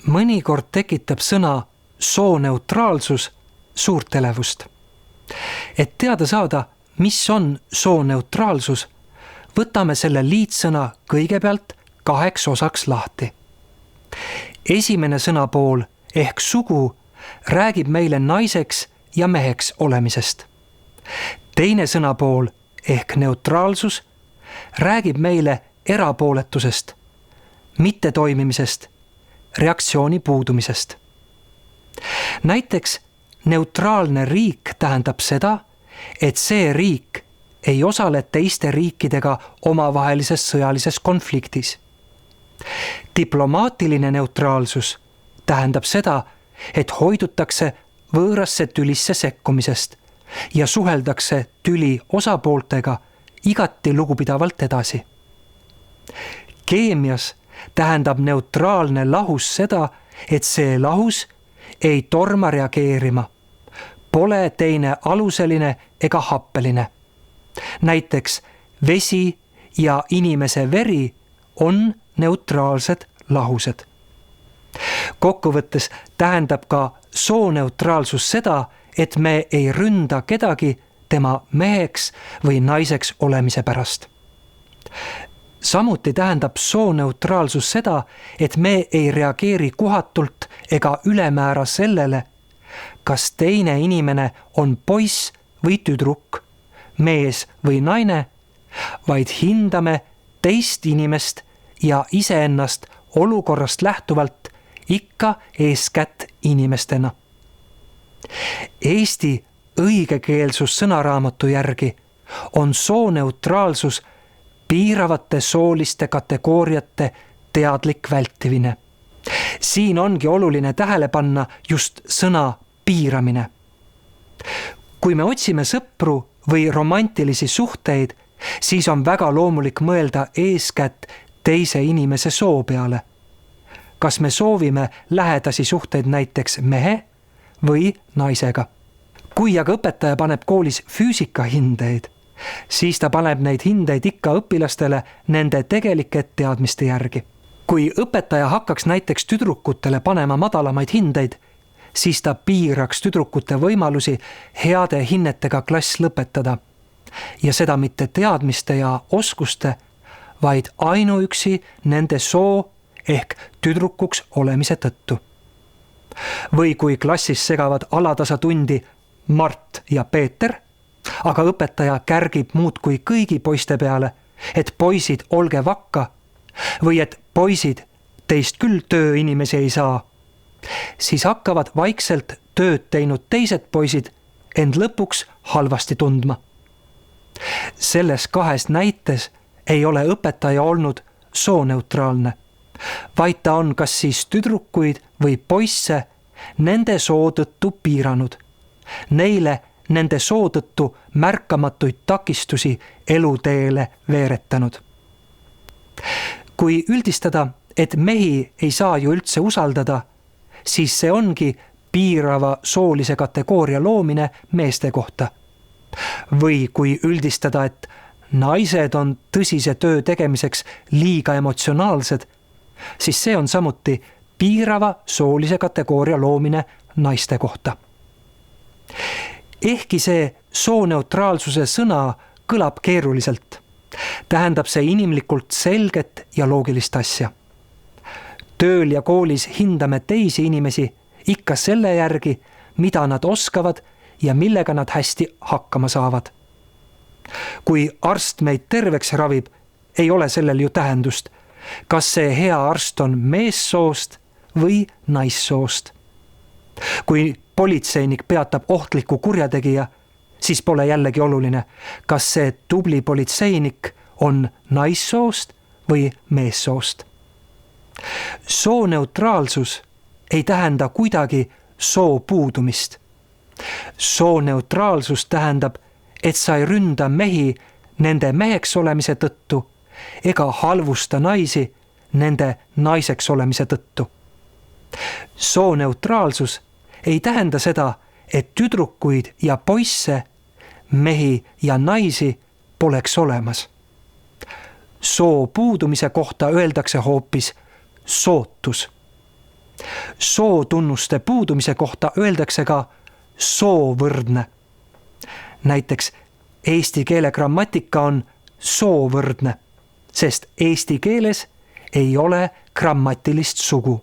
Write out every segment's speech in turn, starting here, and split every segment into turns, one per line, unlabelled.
Mõnikord tekitab sõna sooneutraalsus suurt elevust. Et teada saada, mis on sooneutraalsus, võtame selle liitsõna kõigepealt 2 osaks lahti. Esimene sõnapool ehk sugu räägib meile naiseks ja meheks olemisest. Teine sõnapool ehk neutraalsus räägib meile erapooletusest, mittetoimimisest, reaktsiooni puudumisest. Näiteks neutraalne riik tähendab seda, et see riik ei osale teiste riikidega omavahelises sõjalises konfliktis. Diplomaatiline neutraalsus tähendab seda, et hoidutakse võõrasse tülisse sekkumisest ja suheldakse tüli osapooltega igati lugupidavalt edasi. Keemias tähendab neutraalne lahus seda, et see lahus ei torma reageerima, pole teine aluseline ega happeline. Näiteks vesi ja inimese veri on neutraalsed lahused. Kokkuvõttes tähendab ka sooneutraalsus seda, et me ei ründa kedagi tema meheks või naiseks olemise pärast. Samuti tähendab sooneutraalsus seda, et me ei reageeri kohatult ega ülemäära sellele, kas teine inimene on poiss või tüdruk, mees või naine, vaid hindame teist inimest ja iseennast olukorrast lähtuvalt ikka eeskätt inimestena. Eesti õigekeelsus sõnaraamatu järgi on sooneutraalsus piiravate sooliste kategooriate teadlik vältimine. Siin ongi oluline tähele panna just sõna piiramine. Kui me otsime sõpru või romantilisi suhteid, siis on väga loomulik mõelda eeskätt teise inimese soo peale. Kas me soovime lähedasi suhteid näiteks mehe või naisega? Kui aga õpetaja paneb koolis füüsikahindeid, siis ta paneb neid hindeid ikka õpilastele nende tegelike teadmiste järgi. Kui õpetaja hakkaks näiteks tüdrukutele panema madalamaid hindeid, siis ta piiraks tüdrukute võimalusi heade hinnetega klass lõpetada. Ja seda mitte teadmiste ja oskuste, vaid ainuüksi nende soo ehk tüdrukuks olemise tõttu. Või kui klassis segavad alatasa tundi Mart ja Peeter, aga õpetaja kärgib muudkui kõigi poiste peale, et poisid olge vakka või et poisid teist küll tööinimesi ei saa, siis hakkavad vaikselt tööd teinud teised poisid end lõpuks halvasti tundma. Selles 2 näites ei ole õpetaja olnud sooneutraalne, vaid ta on kas siis tüdrukuid või poisse nende soo tõttu piiranud, neile nende soo tõttu märkamatuid takistusi eluteele veeretanud. Kui üldistada, et mehi ei saa ju üldse usaldada, siis see ongi piirava soolise kategooria loomine meeste kohta. Või kui üldistada, et naised on tõsise töö tegemiseks liiga emotsionaalsed, siis see on samuti piirava soolise kategooria loomine naiste kohta. Ehkki see sooneutraalsuse sõna kõlab keeruliselt, tähendab see inimlikult selget ja loogilist asja. Tööl ja koolis hindame teisi inimesi ikka selle järgi, mida nad oskavad ja millega nad hästi hakkama saavad. Kui arst meid terveks ravib, ei ole sellel ju tähendust, kas see hea arst on meessoost või naissoost. Kui politseinik peatab ohtliku kurjategija, siis pole jällegi oluline, kas see tubli politseinik on naissoost või meessoost. Sooneutraalsus ei tähenda kuidagi soo puudumist. Sooneutraalsus tähendab, et sa ei ründa mehi nende meheks olemise tõttu ega halvusta naisi nende naiseks olemise tõttu. Sooneutraalsus ei tähenda seda, et tüdrukuid ja poisse, mehi ja naisi poleks olemas. Soo puudumise kohta öeldakse hoopis sootus. Sootunnuste puudumise kohta öeldakse ka soovõrdne. Näiteks eesti keele grammatika on soovõrdne, sest eesti keeles ei ole grammatilist sugu.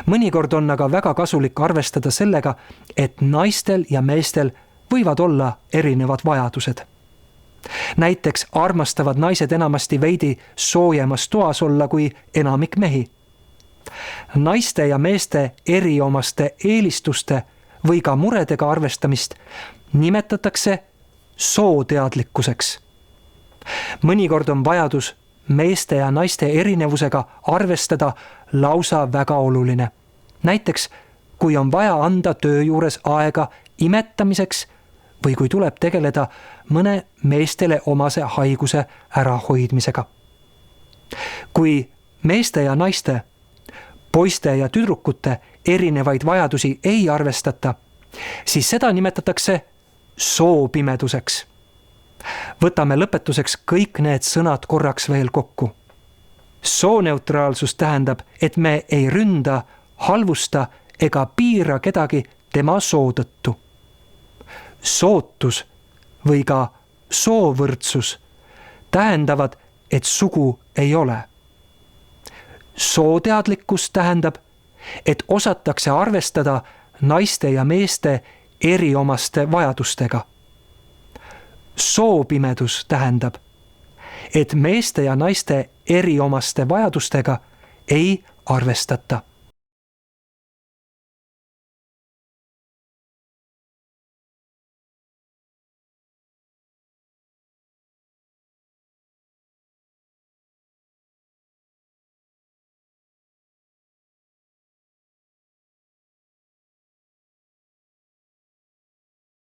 Mõnikord on aga väga kasulik arvestada sellega, et naistel ja meestel võivad olla erinevad vajadused. Näiteks armastavad naised enamasti veidi soojemas toas olla kui enamik mehi. Naiste ja meeste eriomaste eelistuste või ka muredega arvestamist nimetatakse sooteadlikkuseks. Mõnikord on vajadus meeste ja naiste erinevusega arvestada lausa väga oluline. Näiteks, kui on vaja anda töö juures aega imetamiseks või kui tuleb tegeleda mõne meestele omase haiguse ärahoidmisega. Kui meeste ja naiste, poiste ja tüdrukute erinevaid vajadusi ei arvestata, siis seda nimetatakse soopimeduseks. Võtame lõpetuseks kõik need sõnad korraks veel kokku. Sooneutraalsus tähendab, et me ei ründa, halvusta ega piira kedagi tema soo tõttu. Sootus või ka soovõrdsus tähendavad, et sugu ei ole. Sooteadlikkus tähendab, et osatakse arvestada naiste ja meeste eriomaste vajadustega. Soopimedus tähendab, et meeste ja naiste eriomaste vajadustega ei arvestata.